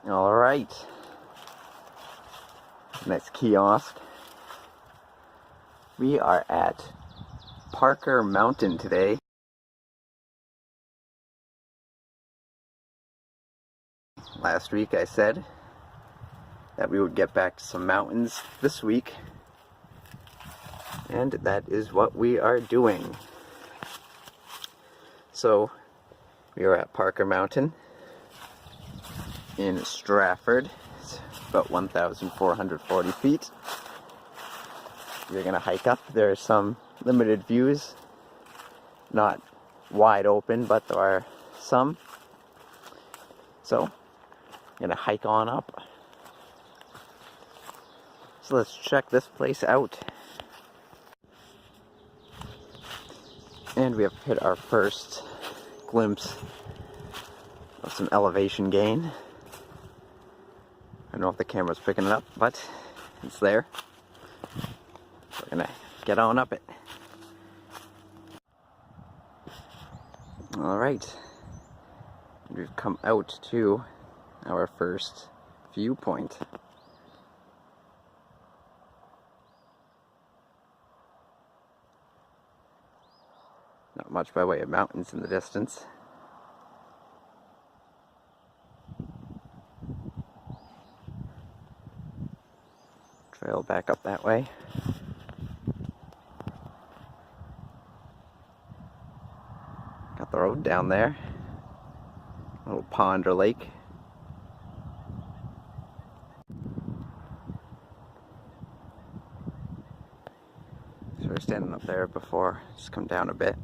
Alright. Nice kiosk. We are at Parker Mountain today. Last week I said that we would get back to some mountains this week, and that is what we are doing. So, we are at Parker Mountain in Strafford. It's about 1,440 feet. We're going to hike up. There are some limited views, not wide open, but there are some. So, I'm going to hike on up. So let's check this place out. And we have hit our first glimpse of some elevation gain. I don't know if the camera's picking it up, but it's there. We're gonna get on up it. Alright. We've come out to our first viewpoint. Not much by way of mountains in the distance. Trail back up that way. Got the road down there. A little pond or lake. So we're standing up there before, just come down a bit.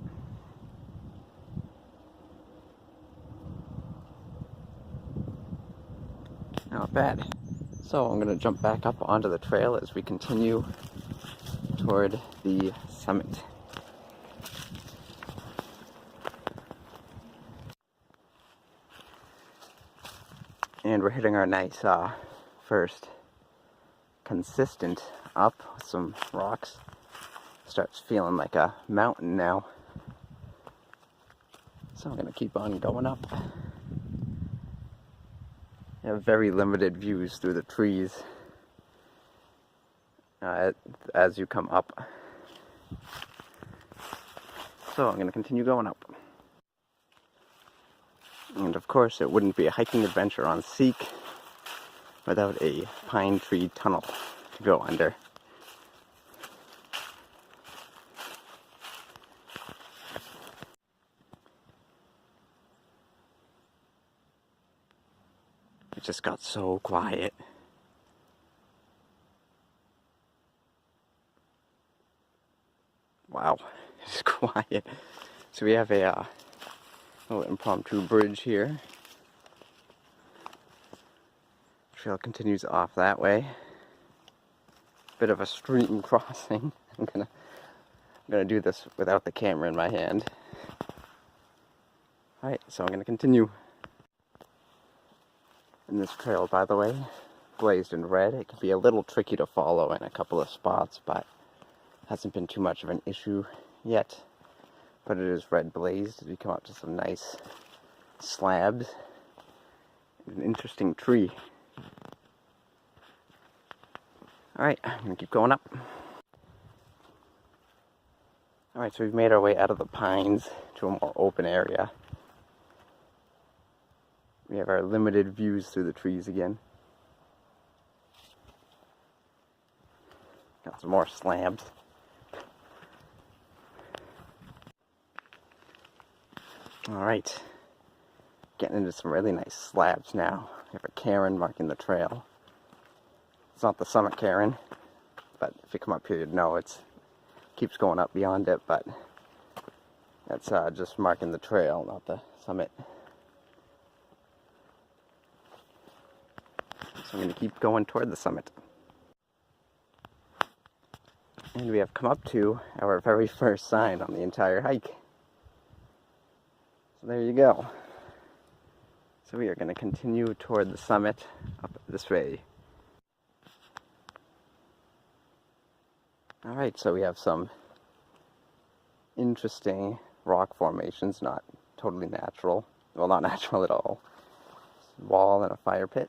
Not bad. So I'm going to jump back up onto the trail as we continue toward the summit. And we're hitting our nice first consistent up with some rocks. Starts feeling like a mountain now. So I'm going to keep on going up. You have very limited views through the trees as you come up. So I'm going to continue going up. And of course it wouldn't be a hiking adventure on Seek without a pine tree tunnel to go under. It just got so quiet. Wow, it's quiet. So we have a little impromptu bridge here. Trail continues off that way. Bit of a stream crossing. I'm gonna do this without the camera in my hand. Alright, so I'm gonna continue. And this trail, by the way, blazed in red. It can be a little tricky to follow in a couple of spots, but hasn't been too much of an issue yet. But it is red blazed as we come up to some nice slabs. An interesting tree. Alright, I'm gonna keep going up. Alright, so we've made our way out of the pines to a more open area. We have our limited views through the trees again. Got some more slabs. Alright. Getting into some really nice slabs now. We have a cairn marking the trail. It's not the summit cairn, but if you come up here you'd know it keeps going up beyond it, but that's just marking the trail, not the summit. So I'm going to keep going toward the summit. And we have come up to our very first sign on the entire hike. So there you go. So we are going to continue toward the summit up this way. Alright, so we have some interesting rock formations, not totally natural. Well, not natural at all. Wall and a fire pit.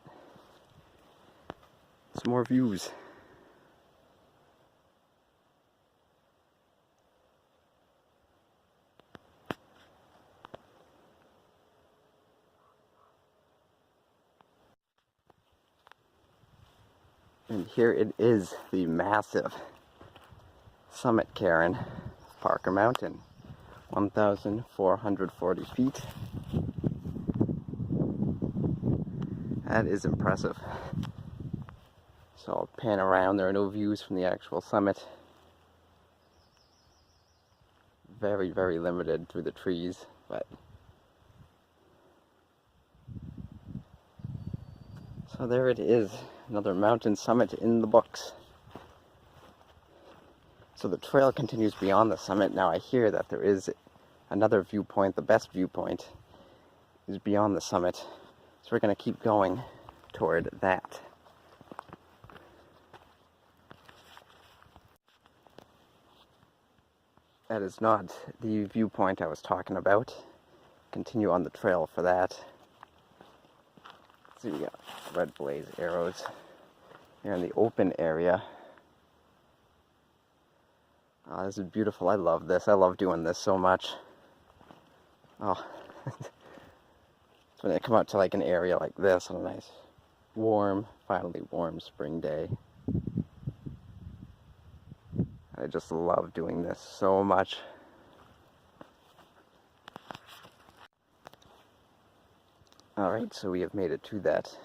some more views. And here it is, the massive summit cairn, Parker Mountain, 1,440 feet. That is impressive. So I'll pan around. There are no views from the actual summit. Very, very limited through the trees, but so there it is, another mountain summit in the books. So the trail continues beyond the summit. Now I hear that there is another viewpoint, the best viewpoint is beyond the summit. So we're going to keep going toward that. That is not the viewpoint I was talking about. Continue on the trail for that. Let's see, we got red blaze arrows here in the open area. Oh, this is beautiful. I love this. I love doing this so much. Oh, it's when I come out to like an area like this on a nice, warm, finally warm spring day. I just love doing this so much. Alright, so we have made it to that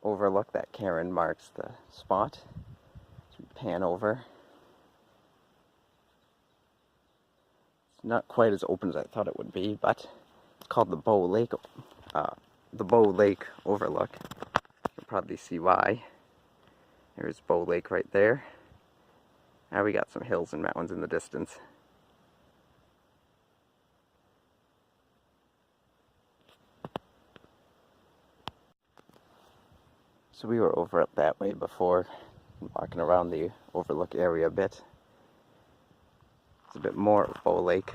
overlook. That cairn marks the spot. So we pan over. It's not quite as open as I thought it would be, but it's called the Bow Lake Overlook. You'll probably see why. There's Bow Lake right there. Now we got some hills and mountains in the distance. So we were over up that way before, walking around the overlook area a bit. It's a bit more of Bow Lake.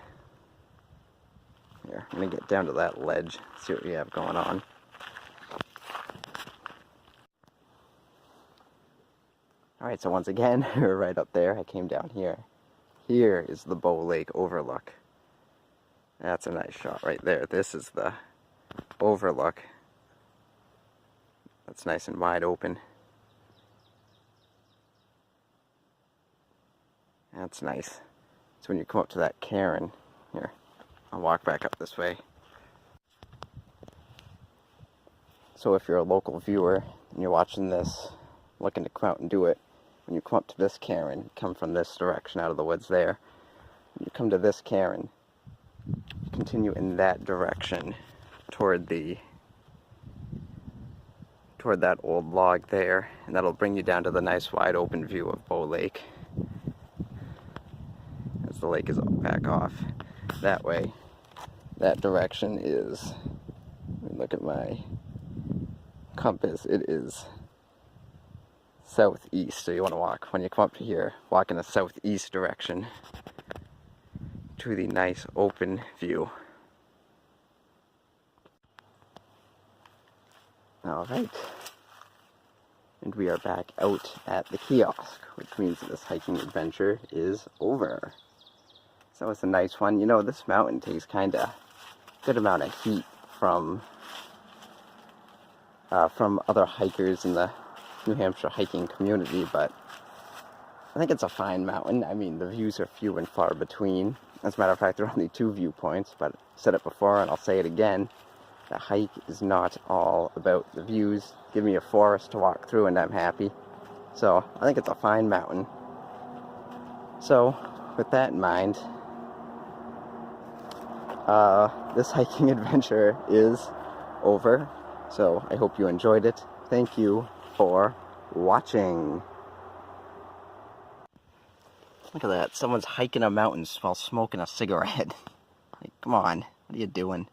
Here, I'm going to get down to that ledge, see what we have going on. Alright, so once again, we're right up there. I came down here. Here is the Bow Lake Overlook. That's a nice shot right there. This is the overlook. That's nice and wide open. That's nice. So when you come up to that cairn, here, I'll walk back up this way. So if you're a local viewer and you're watching this, looking to come out and do it, when you come up to this cairn, come from this direction out of the woods there, when you come to this cairn, continue in that direction toward that old log there, and that'll bring you down to the nice wide open view of Bow Lake. As the lake is back off that way. That direction is, let me look at my compass, it is southeast. So you want to walk, when you come up to here, walk in a southeast direction to the nice open view. Alright, and we are back out at the kiosk, which means that this hiking adventure is over. So it's a nice one. You know, this mountain takes kind of a good amount of heat from other hikers in the New Hampshire hiking community, but I think it's a fine mountain. I mean, the views are few and far between. As a matter of fact, there are only 2 viewpoints, but I've said it before and I'll say it again. The hike is not all about the views. Give me a forest to walk through and I'm happy. So, I think it's a fine mountain. So, with that in mind, this hiking adventure is over. So, I hope you enjoyed it. Thank you for watching. Look at that. Someone's hiking a mountain while smoking a cigarette. Like, come on. What are you doing?